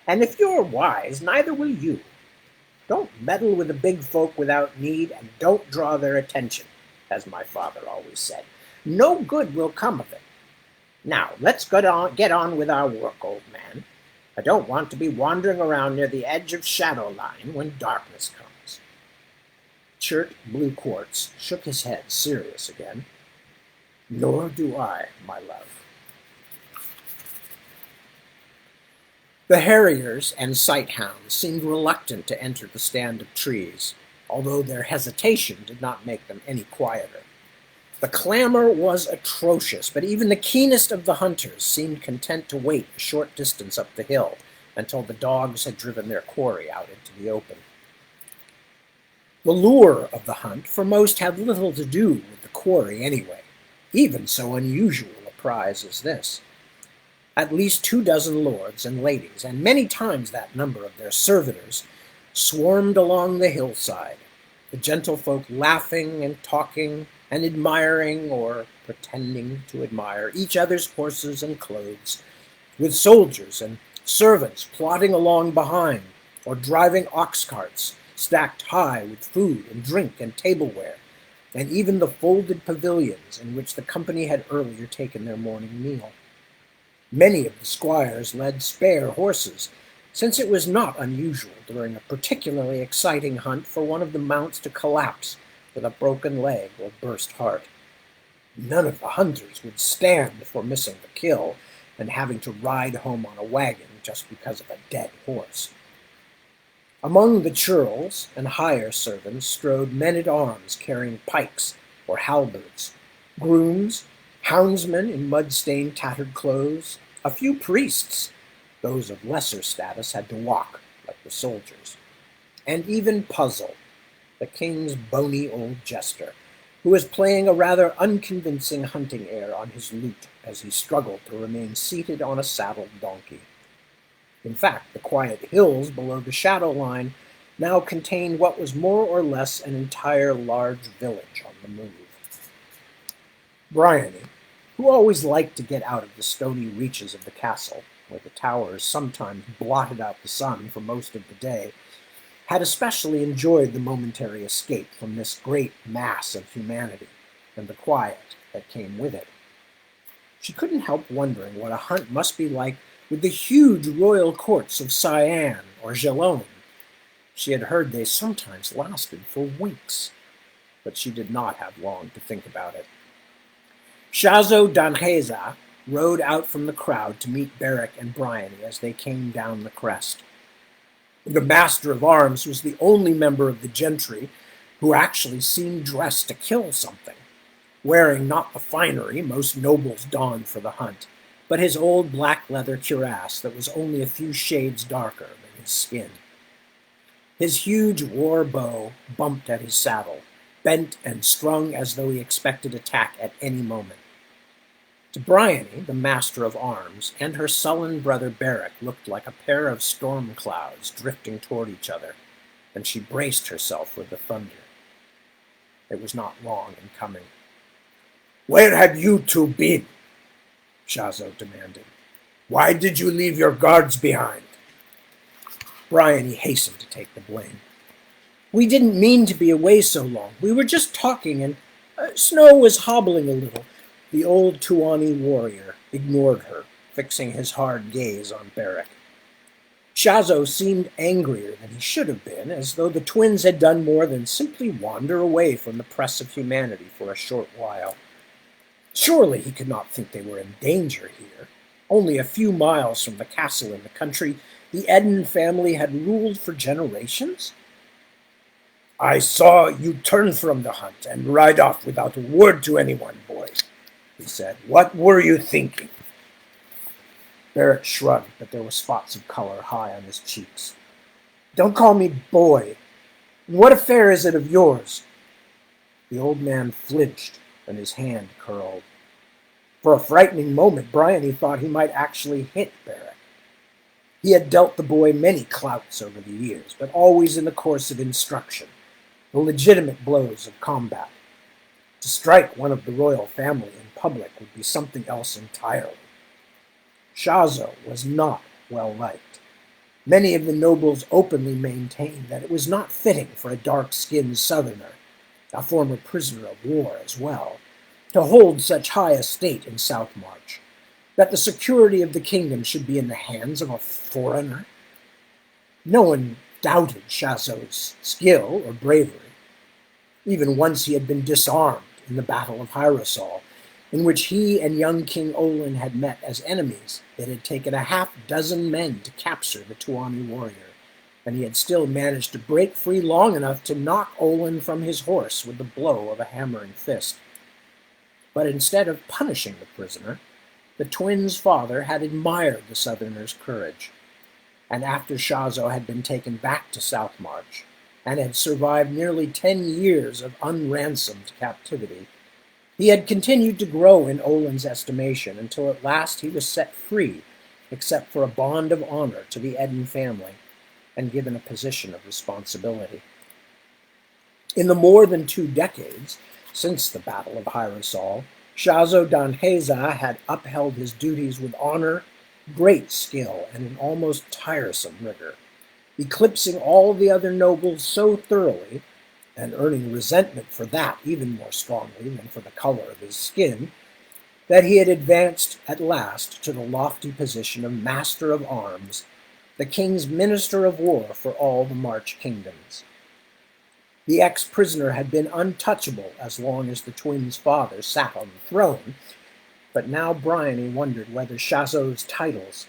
And if you're wise, neither will you. Don't meddle with the big folk without need, and don't draw their attention, as my father always said. No good will come of it. Now, let's get on with our work, old man. I don't want to be wandering around near the edge of Shadowline when darkness comes. Chert Blue Quartz shook his head, serious again. Nor do I, my love. The harriers and sighthounds seemed reluctant to enter the stand of trees, although their hesitation did not make them any quieter. The clamor was atrocious, but even the keenest of the hunters seemed content to wait a short distance up the hill until the dogs had driven their quarry out into the open. The lure of the hunt for most had little to do with the quarry anyway, even so unusual a prize as this. At least 24 lords and ladies, and many times that number of their servitors, swarmed along the hillside, the gentlefolk laughing and talking and admiring or pretending to admire each other's horses and clothes, with soldiers and servants plodding along behind or driving ox carts stacked high with food and drink and tableware, and even the folded pavilions in which the company had earlier taken their morning meal. Many of the squires led spare horses, since it was not unusual during a particularly exciting hunt for one of the mounts to collapse with a broken leg or burst heart. None of the hunters would stand for missing the kill and having to ride home on a wagon just because of a dead horse. Among the churls and hire servants strode men-at-arms carrying pikes or halberds, grooms, houndsmen in mud-stained tattered clothes, a few priests. Those of lesser status had to walk, like the soldiers. And even Puzzle, the king's bony old jester, who was playing a rather unconvincing hunting air on his lute as he struggled to remain seated on a saddled donkey. In fact, the quiet hills below the shadow line now contained what was more or less an entire large village on the move. Bryony, who always liked to get out of the stony reaches of the castle, where the towers sometimes blotted out the sun for most of the day, had especially enjoyed the momentary escape from this great mass of humanity and the quiet that came with it. She couldn't help wondering what a hunt must be like with the huge royal courts of Cyan or Cologne. She had heard they sometimes lasted for weeks, but she did not have long to think about it. Shazo Danheza rode out from the crowd to meet Beric and Bryony as they came down the crest. The master of arms was the only member of the gentry who actually seemed dressed to kill something, wearing not the finery most nobles donned for the hunt, but his old black leather cuirass that was only a few shades darker than his skin. His huge war bow bumped at his saddle, bent and strung as though he expected attack at any moment. To Bryony, the master of arms, and her sullen brother Beric looked like a pair of storm clouds drifting toward each other, and she braced herself for the thunder. It was not long in coming. "Where have you two been?" Shazo demanded. "Why did you leave your guards behind?" Bryony hastened to take the blame. "We didn't mean to be away so long. We were just talking, and Snow was hobbling a little." The old Tuani warrior ignored her, fixing his hard gaze on Beric. Shazo seemed angrier than he should have been, as though the twins had done more than simply wander away from the press of humanity for a short while. Surely he could not think they were in danger here. Only a few miles from the castle in the country, the Eden family had ruled for generations. "I saw you turn from the hunt and ride off without a word to anyone, boy," he said. "What were you thinking?" Beric shrugged, but there were spots of color high on his cheeks. "Don't call me boy. What affair is it of yours?" The old man flinched, and his hand curled. For a frightening moment, Bryony thought he might actually hit Beric. He had dealt the boy many clouts over the years, but always in the course of instruction, the legitimate blows of combat. To strike one of the royal family in public would be something else entirely. Shazo was not well liked. Many of the nobles openly maintained that it was not fitting for a dark-skinned southerner, a former prisoner of war as well, to hold such high estate in Southmarch, that the security of the kingdom should be in the hands of a foreigner. No one doubted Shazo's skill or bravery. Even once he had been disarmed in the Battle of Hyrosol, in which he and young King Olin had met as enemies. It had taken a half-dozen men to capture the Tuani warrior, and he had still managed to break free long enough to knock Olin from his horse with the blow of a hammering fist. But instead of punishing the prisoner, the twins' father had admired the southerner's courage, and after Shazo had been taken back to Southmarch and had survived nearly 10 years of unransomed captivity, he had continued to grow in Olin's estimation until at last he was set free, except for a bond of honor to the Eden family, and given a position of responsibility. In the more than 2 decades since the Battle of Hyrosol, Shazo Danheza had upheld his duties with honor, great skill, and an almost tiresome rigor. eclipsing all the other nobles so thoroughly, and earning resentment for that even more strongly than for the color of his skin, that he had advanced at last to the lofty position of Master of Arms, the king's minister of war for all the March kingdoms. The ex-prisoner had been untouchable as long as the twins' father sat on the throne, but now Bryony wondered whether Chazot's titles,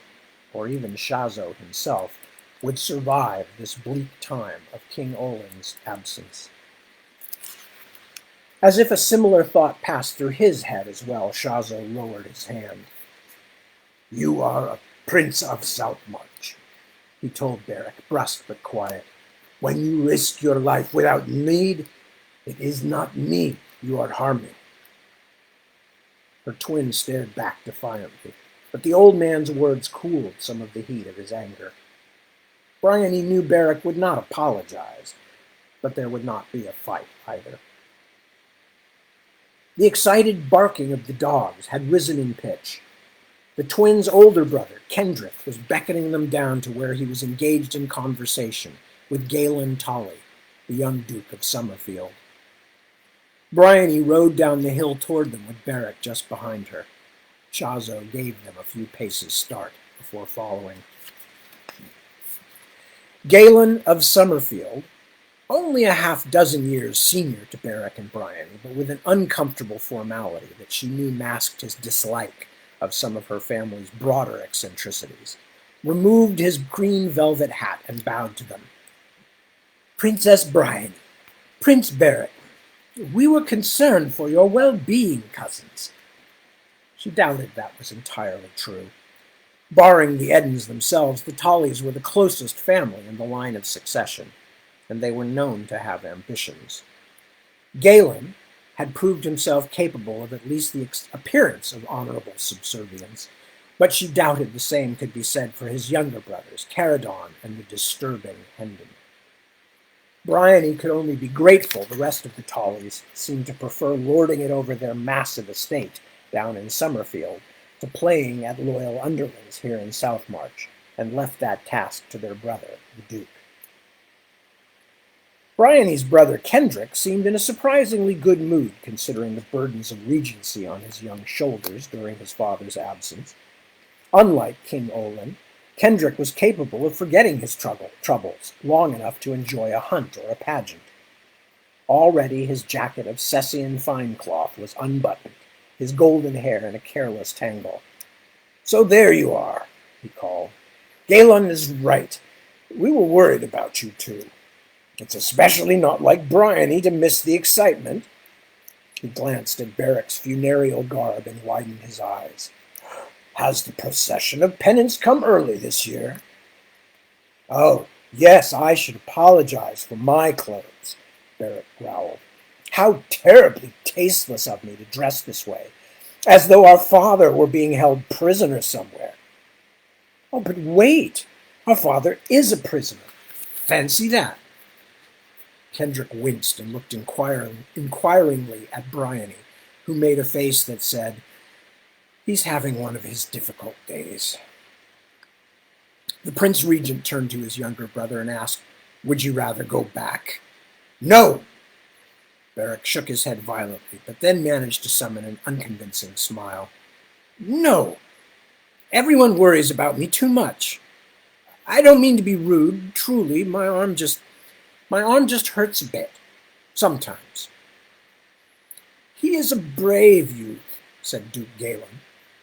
or even Chazot himself, would survive this bleak time of King Olin's absence. As if a similar thought passed through his head as well, Chazot lowered his hand. "You are a prince of Shadowmarch," he told Beric, brusque but quiet. "When you risk your life without need, it is not me you are harming." Her twin stared back defiantly, but the old man's words cooled some of the heat of his anger. Bryony knew Beric would not apologize, but there would not be a fight either. The excited barking of the dogs had risen in pitch. The twins' older brother, Kendrick, was beckoning them down to where he was engaged in conversation with Galen Tully, the young Duke of Summerfield. Bryony rode down the hill toward them with Beric just behind her. Chazot gave them a few paces start before following. Galen of Summerfield, only a half-dozen years senior to Beric and Bryony, but with an uncomfortable formality that she knew masked his dislike of some of her family's broader eccentricities, removed his green velvet hat and bowed to them. "Princess Bryony, Prince Beric, we were concerned for your well-being, cousins." She doubted that was entirely true. Barring the Eddens themselves, the Tullys were the closest family in the line of succession, and they were known to have ambitions. Galen had proved himself capable of at least the appearance of honorable subservience, but she doubted the same could be said for his younger brothers, Caradon and the disturbing Hendon. Bryony could only be grateful the rest of the Tullys seemed to prefer lording it over their massive estate down in Summerfield to playing at loyal underlings here in Southmarch, and left that task to their brother, the Duke. Bryony's brother Kendrick seemed in a surprisingly good mood considering the burdens of regency on his young shoulders during his father's absence. Unlike King Olin, Kendrick was capable of forgetting his troubles long enough to enjoy a hunt or a pageant. Already his jacket of Sessian fine cloth was unbuttoned, his golden hair in a careless tangle. "So there you are," he called. "Galen is right. We were worried about you two. It's especially not like Bryony to miss the excitement." He glanced at Beric's funereal garb and widened his eyes. "Has the procession of penance come early this year?" "Oh, yes, I should apologize for my clothes," Beric growled. "How terribly tasteless of me to dress this way, as though our father were being held prisoner somewhere." "Oh, but wait! Our father is a prisoner. Fancy that!" Kendrick winced and looked inquiringly at Bryony, who made a face that said, "He's having one of his difficult days." The Prince Regent turned to his younger brother and asked, "Would you rather go back?" "No!" Beric shook his head violently, but then managed to summon an unconvincing smile. "No! Everyone worries about me too much. I don't mean to be rude, truly, my arm just hurts a bit. Sometimes." "He is a brave youth," said Duke Galen,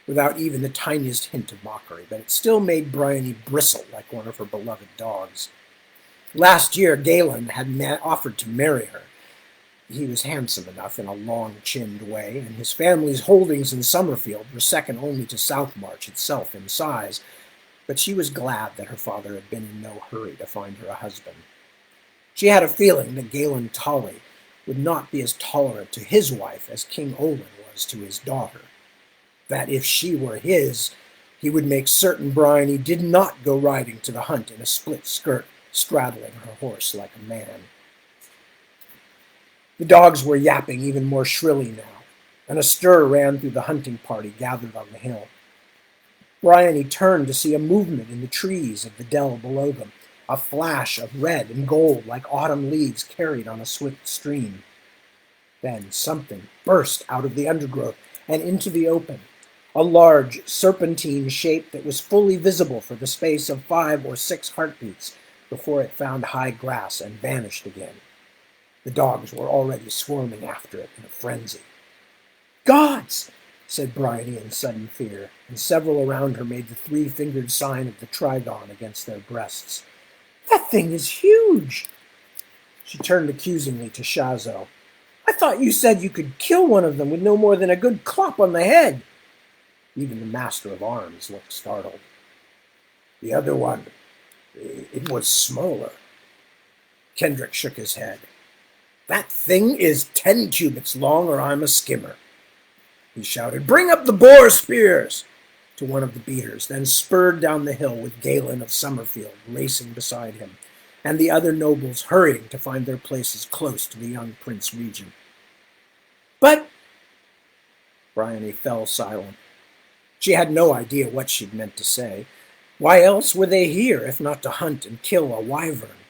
without even the tiniest hint of mockery, but it still made Bryony bristle like one of her beloved dogs. Last year, Galen had offered to marry her. He was handsome enough in a long-chinned way, and his family's holdings in Summerfield were second only to Southmarch itself in size, but she was glad that her father had been in no hurry to find her a husband. She had a feeling that Galen Tully would not be as tolerant to his wife as King Olin was to his daughter. That if she were his, he would make certain Bryony did not go riding to the hunt in a split skirt, straddling her horse like a man. The dogs were yapping even more shrilly now, and a stir ran through the hunting party gathered on the hill. Bryony turned to see a movement in the trees of the dell below them, a flash of red and gold like autumn leaves carried on a swift stream. Then something burst out of the undergrowth and into the open, a large serpentine shape that was fully visible for the space of 5 or 6 heartbeats before it found high grass and vanished again. The dogs were already swarming after it in a frenzy. "Gods!" said Bryony in sudden fear, and several around her made the 3-fingered sign of the trigon against their breasts. "That thing is huge!" She turned accusingly to Shazo. "I thought you said you could kill one of them with no more than a good clop on the head." Even the master of arms looked startled. "The other one, it was smaller." Kendrick shook his head. "That thing is 10 cubits long, or I'm a skimmer." He shouted, "Bring up the boar spears!" to one of the beaters, then spurred down the hill with Galen of Summerfield racing beside him, and the other nobles hurrying to find their places close to the young Prince Regent. "But—" Bryony fell silent. She had no idea what she'd meant to say. Why else were they here if not to hunt and kill a wyvern?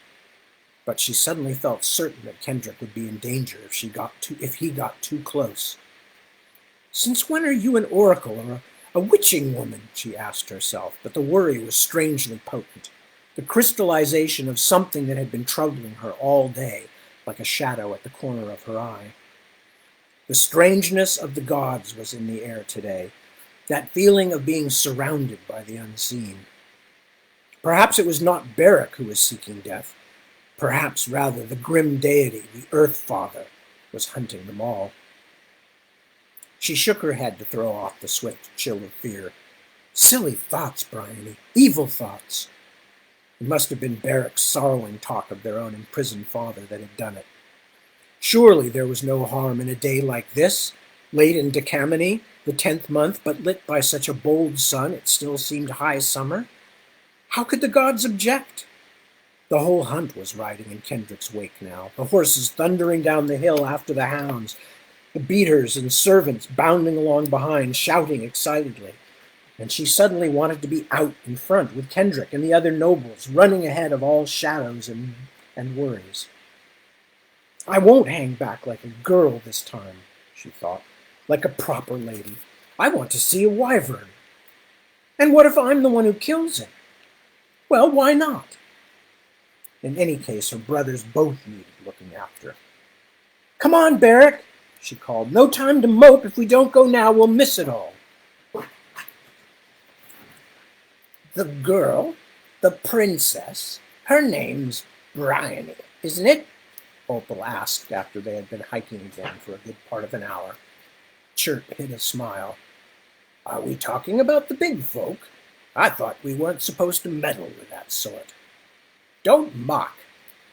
But she suddenly felt certain that Kendrick would be in danger if he got too close. "Since when are you an oracle or a witching woman?" she asked herself, but the worry was strangely potent, the crystallization of something that had been troubling her all day, like a shadow at the corner of her eye. The strangeness of the gods was in the air today, that feeling of being surrounded by the unseen. Perhaps it was not Beric who was seeking death. Perhaps, rather, the grim deity, the Earth Father, was hunting them all. She shook her head to throw off the swift chill of fear. Silly thoughts, Bryony. Evil thoughts. It must have been Beric's sorrowing talk of their own imprisoned father that had done it. Surely there was no harm in a day like this, late in Decameron, the 10th month, but lit by such a bold sun it still seemed high summer. How could the gods object? The whole hunt was riding in Kendrick's wake now, the horses thundering down the hill after the hounds, the beaters and servants bounding along behind, shouting excitedly. And she suddenly wanted to be out in front with Kendrick and the other nobles, running ahead of all shadows and worries. "I won't hang back like a girl this time," she thought, "like a proper lady. I want to see a wyvern. And what if I'm the one who kills it? Well, why not?" In any case, her brothers both needed looking after. "Come on, Beric," she called. "No time to mope. If we don't go now, we'll miss it all." "The girl, the princess, her name's Bryony, isn't it?" Opal asked after they had been hiking again for a good part of an hour. Chert hid a smile. "Are we talking about the big folk? I thought we weren't supposed to meddle with that sort." "Don't mock.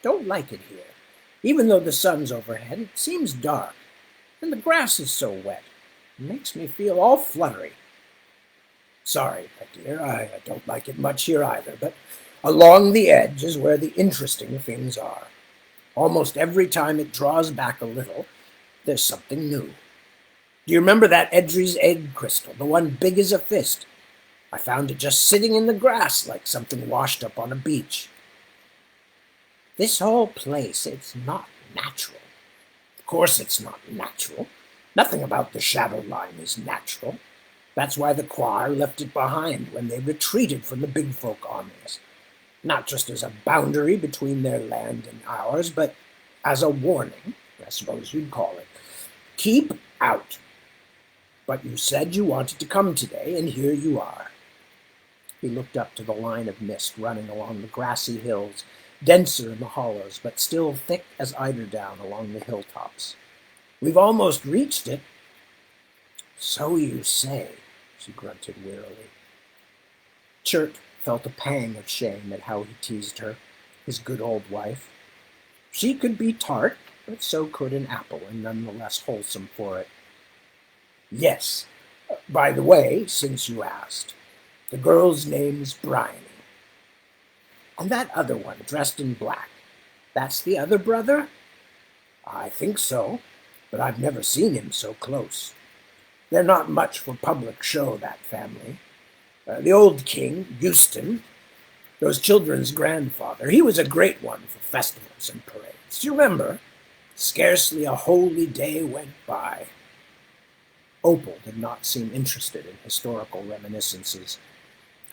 Don't like it here. Even though the sun's overhead, it seems dark. And the grass is so wet. It makes me feel all fluttery." "Sorry, my dear, I don't like it much here either, but along the edge is where the interesting things are. Almost every time it draws back a little, there's something new. Do you remember that Edry's egg crystal, the one big as a fist? I found it just sitting in the grass like something washed up on a beach. This whole place, it's not natural. Of course it's not natural. Nothing about the shadow line is natural. That's why the choir left it behind when they retreated from the big folk armies. Not just as a boundary between their land and ours, but as a warning, I suppose you'd call it. Keep out. But you said you wanted to come today, and here you are." He looked up to the line of mist running along the grassy hills, denser in the hollows, but still thick as eiderdown along the hilltops. "We've almost reached it." "So you say," she grunted wearily. Chert felt a pang of shame at how he teased her, his good old wife. She could be tart, but so could an apple, and none the less wholesome for it. "Yes. By the way, since you asked, the girl's name's Bryony. And that other one, dressed in black, that's the other brother?" "I think so, but I've never seen him so close. They're not much for public show, that family. The old king, Euston, Those children's grandfather, he was a great one for festivals and parades. Do you remember? Scarcely a holy day went by. Opal did not seem interested in historical reminiscences.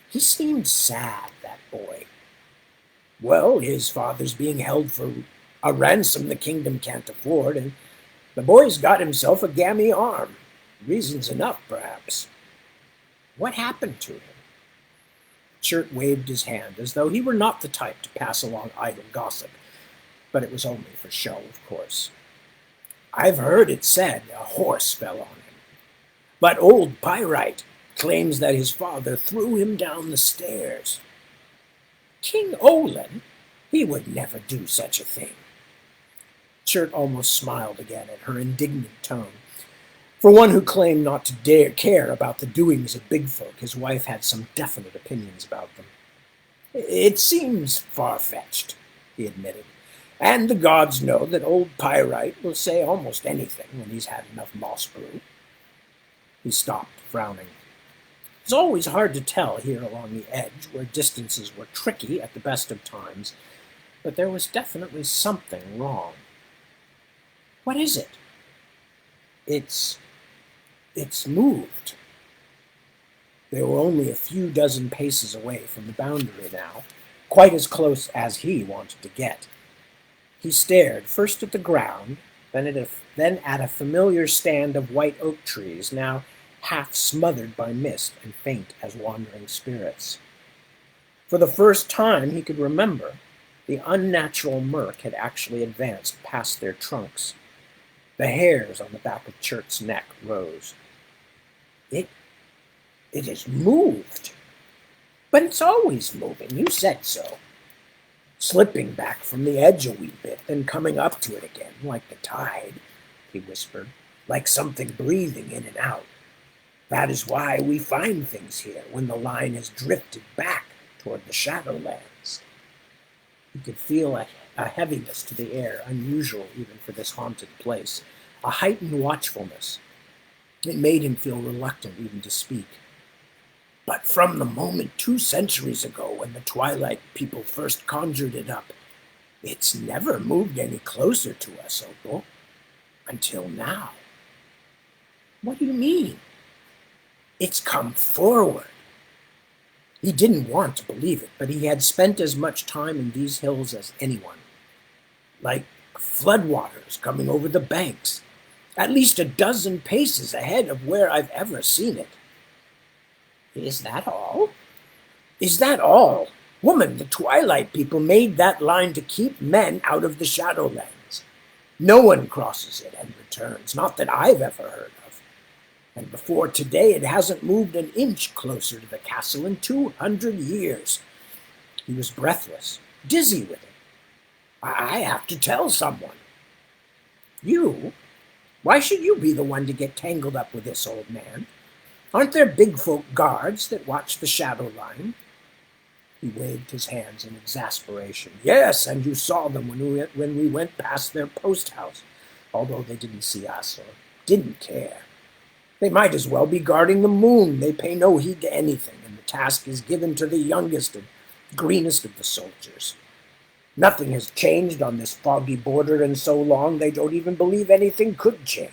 He seemed sad, that boy. Well, his father's being held for a ransom the kingdom can't afford, and the boy's got himself a gammy arm. Reasons enough, perhaps. What happened to him? Chert waved his hand as though he were not the type to pass along idle gossip, but it was only for show, of course. I've heard it said a horse fell on him. But old Pyrite claims that his father threw him down the stairs. King Olin? He would never do such a thing. Chert almost smiled again at her indignant tone. For one who claimed not to dare care about the doings of big folk, his wife had some definite opinions about them. It seems far-fetched, he admitted. And the gods know that old Pyrite will say almost anything when he's had enough moss brew. He stopped, frowning. It was always hard to tell here along the edge, where distances were tricky at the best of times, but there was definitely something wrong. What is it? It's moved. They were only a few dozen paces away from the boundary now, quite as close as he wanted to get. He stared first at the ground, then at a familiar stand of white oak trees, now half smothered by mist and faint as wandering spirits. For the first time he could remember, the unnatural murk had actually advanced past their trunks. The hairs on the back of Chert's neck rose. It has moved. But it's always moving, you said so. Slipping back from the edge a wee bit, then coming up to it again, like the tide, he whispered, like something breathing in and out. That is why we find things here when the line has drifted back toward the Shadowlands. He could feel a heaviness to the air, unusual even for this haunted place, a heightened watchfulness. It made him feel reluctant even to speak. But from the moment 2 centuries ago when the Twilight people first conjured it up, it's never moved any closer to us, Opal. Until now. What do you mean? It's come forward. He didn't want to believe it, but he had spent as much time in these hills as anyone. Like floodwaters coming over the banks, at least a dozen paces ahead of where I've ever seen it. Is that all? Is that all? Woman, the Twilight people made that line to keep men out of the Shadowlands. No one crosses it and returns, not that I've ever heard of. And before today, it hasn't moved an inch closer to the castle in 200 years. He was breathless, dizzy with it. I have to tell someone. You? Why should you be the one to get tangled up with this old man? Aren't there big folk guards that watch the shadow line? He waved his hands in exasperation. Yes, and you saw them when we went past their post house, although they didn't see us or didn't care. They might as well be guarding the moon. They pay no heed to anything, and the task is given to the youngest and greenest of the soldiers. Nothing has changed on this foggy border in so long they don't even believe anything could change.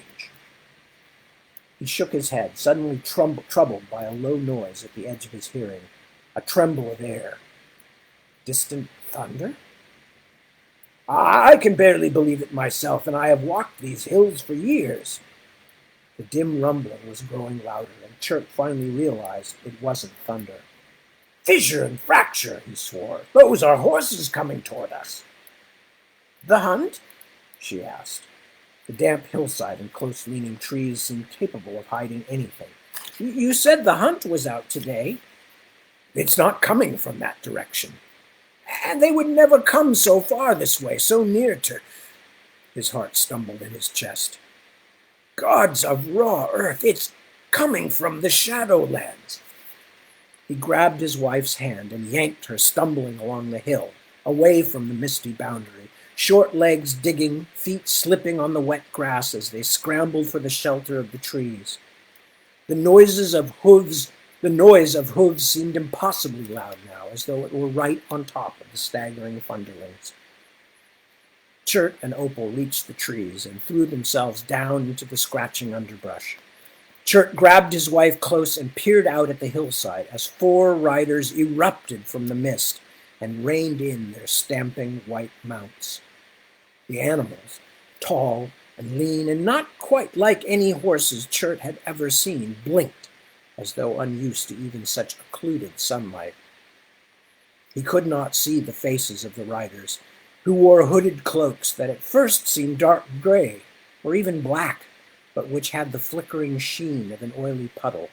He shook his head, suddenly troubled by a low noise at the edge of his hearing, a tremble of air. Distant thunder? I can barely believe it myself, and I have walked these hills for years. The dim rumbling was growing louder, and Chert finally realized it wasn't thunder. Fissure and fracture, he swore. Those are horses coming toward us. The hunt? She asked. The damp hillside and close-leaning trees seemed capable of hiding anything. You said the hunt was out today. It's not coming from that direction. And they would never come so far this way, so near to... His heart stumbled in his chest. Gods of raw earth, it's coming from the Shadowlands. He grabbed his wife's hand and yanked her stumbling along the hill, away from the misty boundary, short legs digging, feet slipping on the wet grass as they scrambled for the shelter of the trees. The noises of hooves The noise of hooves seemed impossibly loud now, as though it were right on top of the staggering thunderlings. Chert and Opal reached the trees and threw themselves down into the scratching underbrush. Chert grabbed his wife close and peered out at the hillside as 4 riders erupted from the mist and reined in their stamping white mounts. The animals, tall and lean and not quite like any horses Chert had ever seen, blinked as though unused to even such occluded sunlight. He could not see the faces of the riders, who wore hooded cloaks that at first seemed dark gray or even black, but which had the flickering sheen of an oily puddle.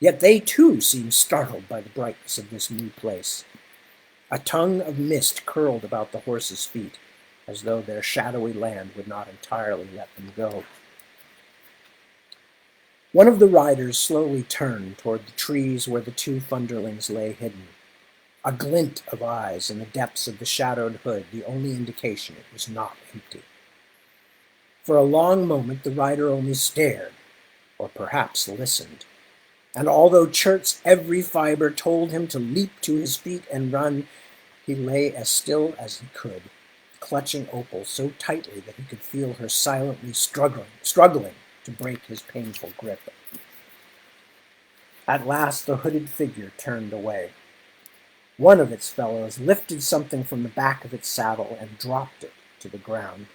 Yet they too seemed startled by the brightness of this new place. A tongue of mist curled about the horses' feet, as though their shadowy land would not entirely let them go. One of the riders slowly turned toward the trees where the 2 thunderlings lay hidden. A glint of eyes in the depths of the shadowed hood, the only indication it was not empty. For a long moment the rider only stared, or perhaps listened. And although Chert's every fiber told him to leap to his feet and run, he lay as still as he could, clutching Opal so tightly that he could feel her silently struggling to break his painful grip. At last the hooded figure turned away. One of its fellows lifted something from the back of its saddle and dropped it to the ground.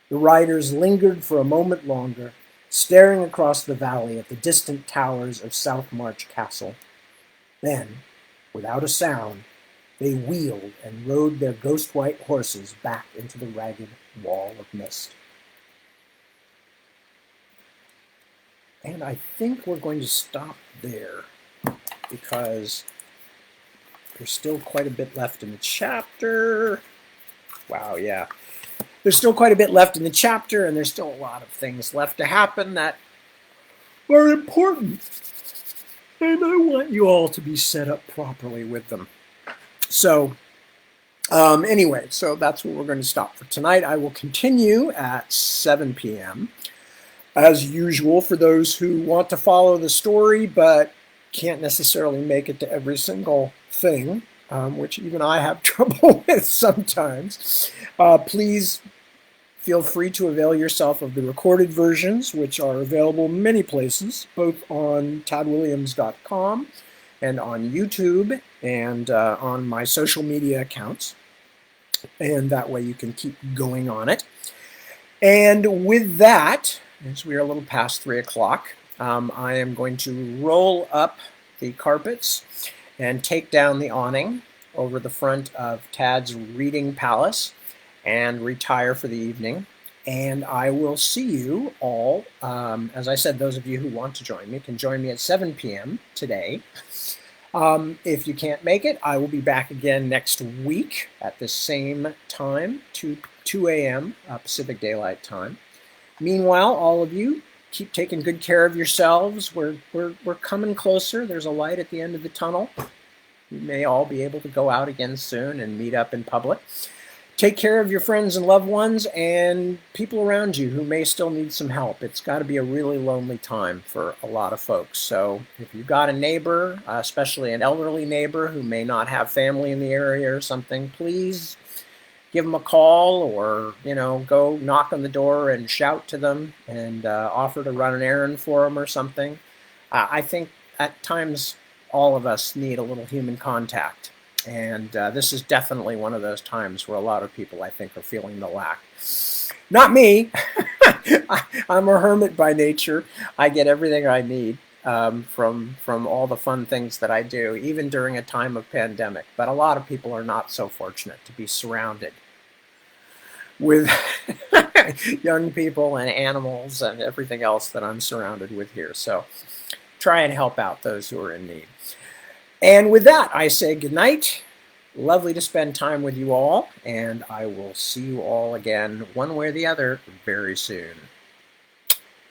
The riders lingered for a moment longer, staring across the valley at the distant towers of Southmarch Castle. Then, without a sound, they wheeled and rode their ghost-white horses back into the ragged wall of mist. And I think we're going to stop there, because there's still quite a bit left in the chapter. Wow, yeah. There's still quite a bit left in the chapter, and there's still a lot of things left to happen that are important. And I want you all to be set up properly with them. So, anyway, so that's where we're going to stop for tonight. I will continue at 7 p.m. as usual for those who want to follow the story, but can't necessarily make it to every single thing, which even I have trouble with sometimes. Please feel free to avail yourself of the recorded versions, which are available many places, both on tadwilliams.com and on YouTube and on my social media accounts. And that way you can keep going on it. And with that, as we are a little past 3 o'clock, I am going to roll up the carpets and take down the awning over the front of Tad's reading palace and retire for the evening. And I will see you all, as I said, those of you who want to join me can join me at 7 p.m. today. If you can't make it, I will be back again next week at the same time, 2 a.m. Pacific Daylight Time. Meanwhile, all of you, keep taking good care of yourselves. We're coming closer. There's a light at the end of the tunnel. You may all be able to go out again soon and meet up in public. Take care of your friends and loved ones and people around you who may still need some help. It's got to be a really lonely time for a lot of folks. So if you've got a neighbor, especially an elderly neighbor who may not have family in the area or something, please give them a call or, go knock on the door and shout to them and offer to run an errand for them or something. I think at times all of us need a little human contact. And this is definitely one of those times where a lot of people, I think, are feeling the lack. Not me. I'm a hermit by nature. I get everything I need from all the fun things that I do, even during a time of pandemic. But a lot of people are not so fortunate to be surrounded with young people and animals and everything else that I'm surrounded with here. So try and help out those who are in need. And with that, I say good night. Lovely to spend time with you all, and I will see you all again, one way or the other, very soon.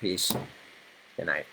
Peace. Good night.